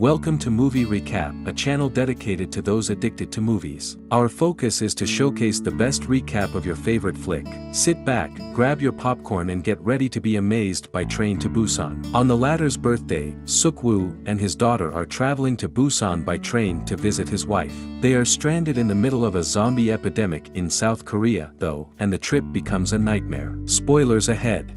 Welcome to Movie Recap, a channel dedicated to those addicted to movies. Our focus is to showcase the best recap of your favorite flick. Sit back, grab your popcorn and get ready to be amazed by Train to Busan. On the latter's birthday, Suk-woo and his daughter are traveling to Busan by train to visit his wife. They are stranded in the middle of a zombie epidemic in South Korea, though, and the trip becomes a nightmare. Spoilers ahead.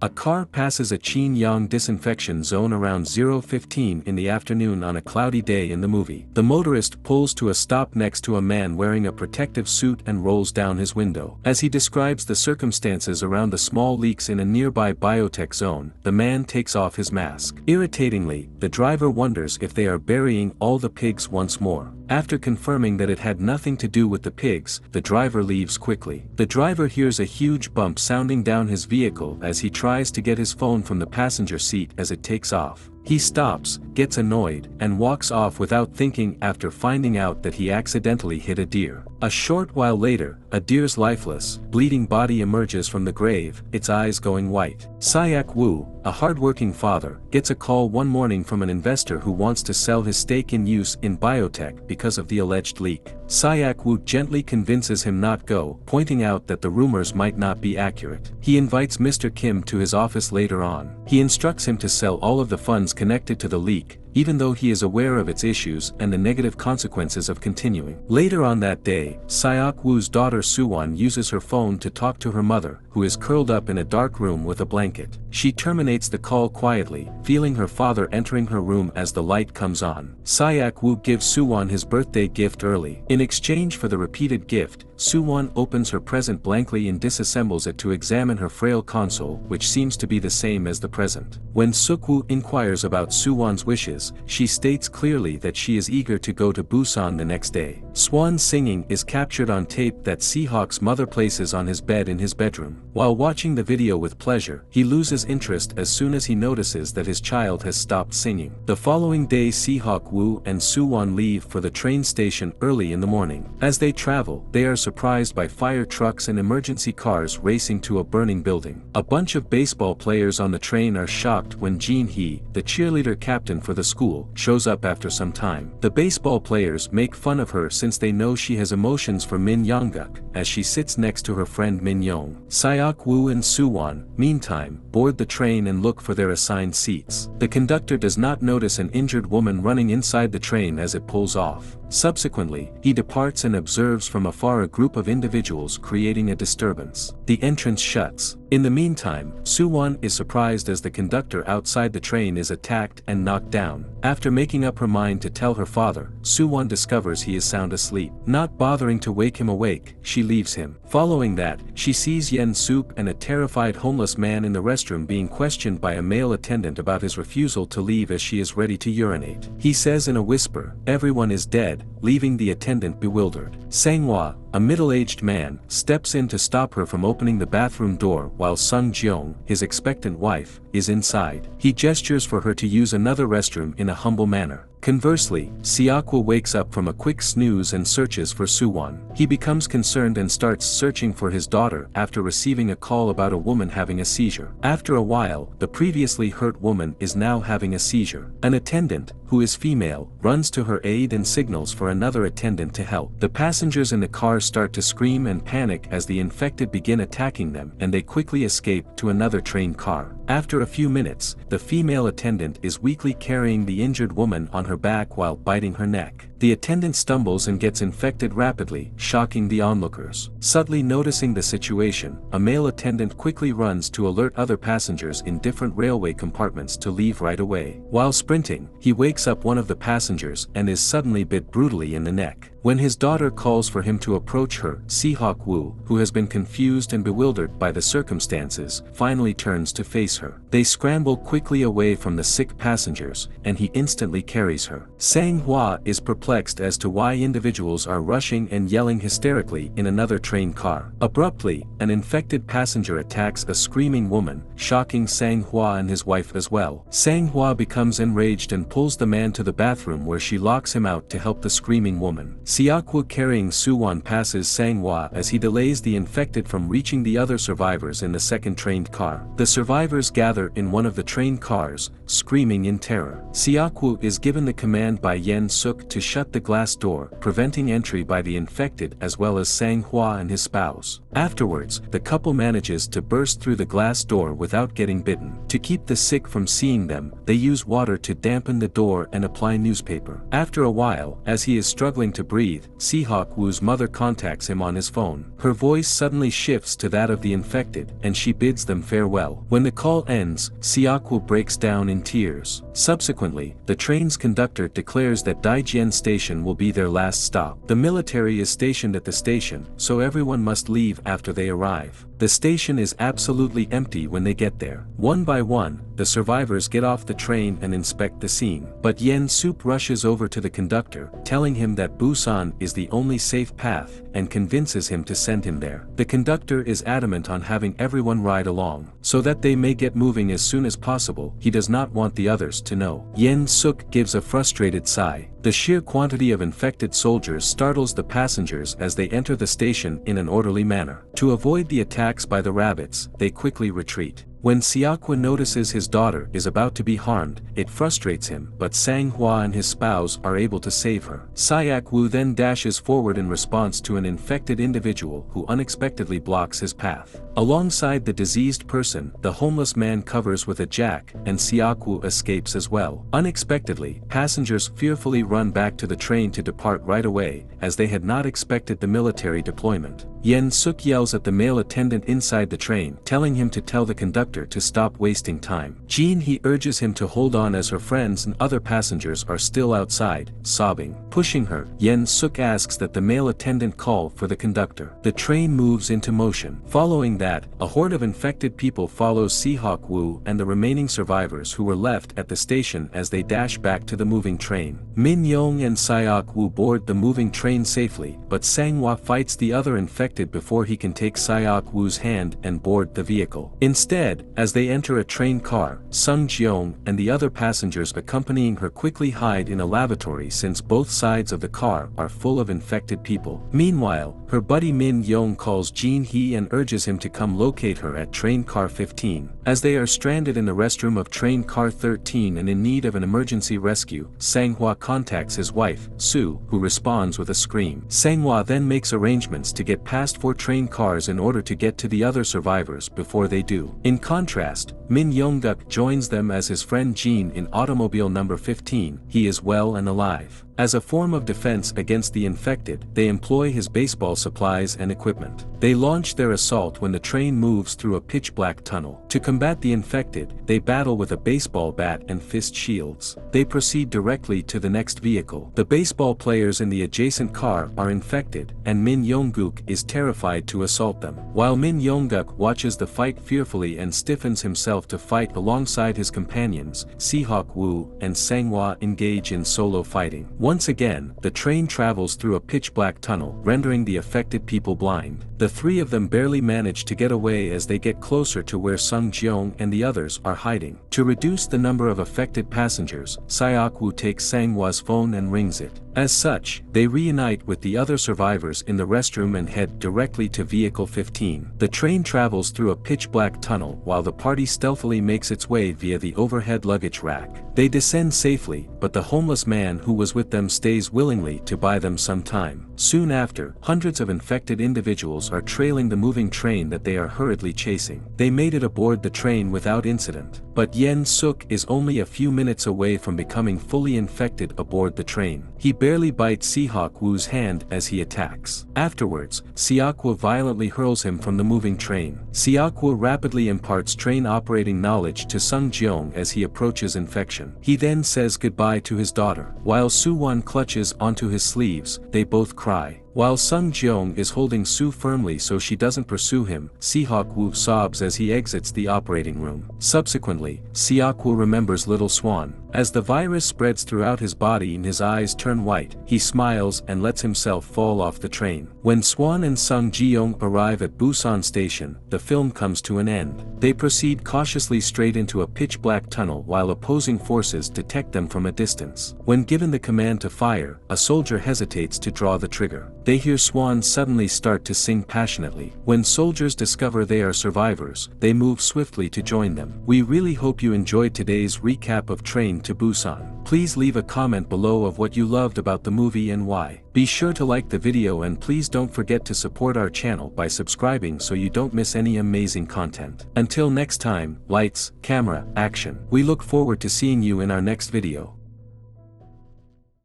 A car passes a Chinyang disinfection zone around 0:15 in the afternoon on a cloudy day in the movie. The motorist pulls to a stop next to a man wearing a protective suit and rolls down his window. As he describes the circumstances around the small leaks in a nearby biotech zone, the man takes off his mask. Irritatingly, the driver wonders if they are burying all the pigs once more. After confirming that it had nothing to do with the pigs, the driver leaves quickly. The driver hears a huge bump sounding down his vehicle as he tries to get his phone from the passenger seat as it takes off. He stops, gets annoyed, and walks off without thinking after finding out that he accidentally hit a deer. A short while later, a deer's lifeless, bleeding body emerges from the grave, its eyes going white. Syak-woo, a hardworking father, gets a call one morning from an investor who wants to sell his stake in use in biotech because of the alleged leak. Syak-woo gently convinces him not go, pointing out that the rumors might not be accurate. He invites Mr. Kim to his office later on. He instructs him to sell all of the funds connected to the leak, even though he is aware of its issues and the negative consequences of continuing. Later on that day, Syak-woo's daughter Suwon uses her phone to talk to her mother, who is curled up in a dark room with a blanket. She terminates the call quietly, feeling her father entering her room as the light comes on. Syak-woo gives Suwon his birthday gift early. In exchange for the repeated gift, Suwon opens her present blankly and disassembles it to examine her frail console, which seems to be the same as the present. When Suk-woo inquires about Suwon's wishes, she states clearly that she is eager to go to Busan the next day. Swan singing is captured on tape that Seahawk's mother places on his bed in his bedroom. While watching the video with pleasure, he loses interest as soon as he notices that his child has stopped singing. The following day, Seahawk-woo and Suwon leave for the train station early in the morning. As they travel, they are surprised by fire trucks and emergency cars racing to a burning building. A bunch of baseball players on the train are shocked when Jin-hee, the cheerleader captain for the school, shows up after some time. The baseball players make fun of her since they know she has emotions for Min Young-guk, as she sits next to her friend Min Young. Syak-woo and Suwon, meantime, board the train and look for their assigned seats. The conductor does not notice an injured woman running inside the train as it pulls off. Subsequently, he departs and observes from afar a group of individuals creating a disturbance. The entrance shuts. In the meantime, Suwon is surprised as the conductor outside the train is attacked and knocked down. After making up her mind to tell her father, Suwon discovers he is sound asleep. Not bothering to wake him awake, she leaves him. Following that, she sees Yen Sook and a terrified homeless man in the restroom being questioned by a male attendant about his refusal to leave as she is ready to urinate. He says in a whisper, "Everyone is dead," leaving the attendant bewildered. Sang-hwa, a middle-aged man, steps in to stop her from opening the bathroom door while Sung-jeong, his expectant wife, is inside. He gestures for her to use another restroom in a humble manner. Conversely, Seok-woo wakes up from a quick snooze and searches for Suwon. He becomes concerned and starts searching for his daughter after receiving a call about a woman having a seizure. After a while, the previously hurt woman is now having a seizure. An attendant, who is female, runs to her aid and signals for another attendant to help. The passengers in the car start to scream and panic as the infected begin attacking them, and they quickly escape to another train car. After a few minutes, the female attendant is weakly carrying the injured woman on her back while biting her neck. The attendant stumbles and gets infected rapidly, shocking the onlookers. Subtly noticing the situation, a male attendant quickly runs to alert other passengers in different railway compartments to leave right away. While sprinting, he wakes up one of the passengers and is suddenly bit brutally in the neck. When his daughter calls for him to approach her, Seok-woo, who has been confused and bewildered by the circumstances, finally turns to face her. They scramble quickly away from the sick passengers, and he instantly carries her. Sang-hwa is perplexed perplexed as to why individuals are rushing and yelling hysterically in another train car. Abruptly, an infected passenger attacks a screaming woman, shocking Sang-hwa and his wife as well. Sang-hwa becomes enraged and pulls the man to the bathroom where she locks him out to help the screaming woman. Seok-woo carrying Soo-won passes Sang-hwa as he delays the infected from reaching the other survivors in the second trained car. The survivors gather in one of the train cars, screaming in terror. Seok-woo is given the command by Yen-suk to shut the glass door, preventing entry by the infected as well as Sang-hwa and his spouse. Afterwards, the couple manages to burst through the glass door without getting bitten. To keep the sick from seeing them, they use water to dampen the door and apply newspaper. After a while, as he is struggling to breathe, Seok-woo's mother contacts him on his phone. Her voice suddenly shifts to that of the infected, and she bids them farewell. When the call ends, Seok-woo breaks down in tears. Subsequently, the train's conductor declares that Daejeon Station will be their last stop. The military is stationed at the station, so everyone must leave after they arrive. The station is absolutely empty when they get there. One by one, the survivors get off the train and inspect the scene. But Yen-suk rushes over to the conductor, telling him that Busan is the only safe path, and convinces him to send him there. The conductor is adamant on having everyone ride along, so that they may get moving as soon as possible. He does not want the others to know. Yen-suk gives a frustrated sigh. The sheer quantity of infected soldiers startles the passengers as they enter the station in an orderly manner. To avoid the attacks by the rabbits, they quickly retreat. When Seok-woo notices his daughter is about to be harmed, it frustrates him, but Sang-hwa and his spouse are able to save her. Seok-woo then dashes forward in response to an infected individual who unexpectedly blocks his path. Alongside the diseased person, the homeless man covers with a jack, and Seok-woo escapes as well. Unexpectedly, passengers fearfully run back to the train to depart right away, as they had not expected the military deployment. Yen-suk yells at the male attendant inside the train, telling him to tell the conductor to stop wasting time. Jin-hee urges him to hold on as her friends and other passengers are still outside, sobbing. Pushing her, Yen-suk asks that the male attendant call for the conductor. The train moves into motion. Following that, a horde of infected people follows Seok-woo and the remaining survivors who were left at the station as they dash back to the moving train. Min-young and Seok-woo board the moving train safely, but Sang-hwa fights the other infected before he can take Seok-woo's hand and board the vehicle. Instead, as they enter a train car, Sung Jeong and the other passengers accompanying her quickly hide in a lavatory since both sides of the car are full of infected people. Meanwhile, her buddy Min Young calls Jin-hee and urges him to come locate her at train car 15. As they are stranded in the restroom of train car 13 and in need of an emergency rescue, Sang-hwa contacts his wife, Soo, who responds with a scream. Sang-hwa then makes arrangements to get past 4 train cars in order to get to the other survivors before they do. In contrast, Min Young-guk joins them as his friend Jin in automobile number 15. He is well and alive. As a form of defense against the infected, they employ his baseball supplies and equipment. They launch their assault when the train moves through a pitch-black tunnel. To combat the infected, they battle with a baseball bat and fist shields. They proceed directly to the next vehicle. The baseball players in the adjacent car are infected, and Min Young-guk is terrified to assault them. While Min Young-guk watches the fight fearfully and stiffens himself to fight alongside his companions, Seok-woo and Sang-hwa engage in solo fighting. Once again, the train travels through a pitch-black tunnel, rendering the affected people blind. The 3 of them barely manage to get away as they get closer to where Sung Jeong and the others are hiding. To reduce the number of affected passengers, Seok-woo takes Sang-hwa's phone and rings it. As such, they reunite with the other survivors in the restroom and head directly to Vehicle 15. The train travels through a pitch-black tunnel while the party stealthily makes its way via the overhead luggage rack. They descend safely, but the homeless man who was with them stays willingly to buy them some time. Soon after, hundreds of infected individuals are trailing the moving train that they are hurriedly chasing. They made it aboard the train without incident, but Yen-suk is only a few minutes away from becoming fully infected aboard the train. He barely bites Seok-woo's hand as he attacks. Afterwards, Seok-woo violently hurls him from the moving train. Seok-woo rapidly imparts train operating knowledge to Sung Jeong as he approaches infection. He then says goodbye to his daughter. While Soo-won clutches onto his sleeves, they both cry. While Sung Jeong is holding Sue firmly so she doesn't pursue him, Seok Woo sobs as he exits the operating room. Subsequently, Seok Woo remembers Little Swan. As the virus spreads throughout his body and his eyes turn white, he smiles and lets himself fall off the train. When Swan and Sung Ji-young arrive at Busan Station, the film comes to an end. They proceed cautiously straight into a pitch-black tunnel while opposing forces detect them from a distance. When given the command to fire, a soldier hesitates to draw the trigger. They hear Swan suddenly start to sing passionately. When soldiers discover they are survivors, they move swiftly to join them. We really hope you enjoyed today's recap of Train to Busan. Please leave a comment below of what you loved about the movie and why. Be sure to like the video and please don't forget to support our channel by subscribing so you don't miss any amazing content. Until next time, lights, camera, action. We look forward to seeing you in our next video.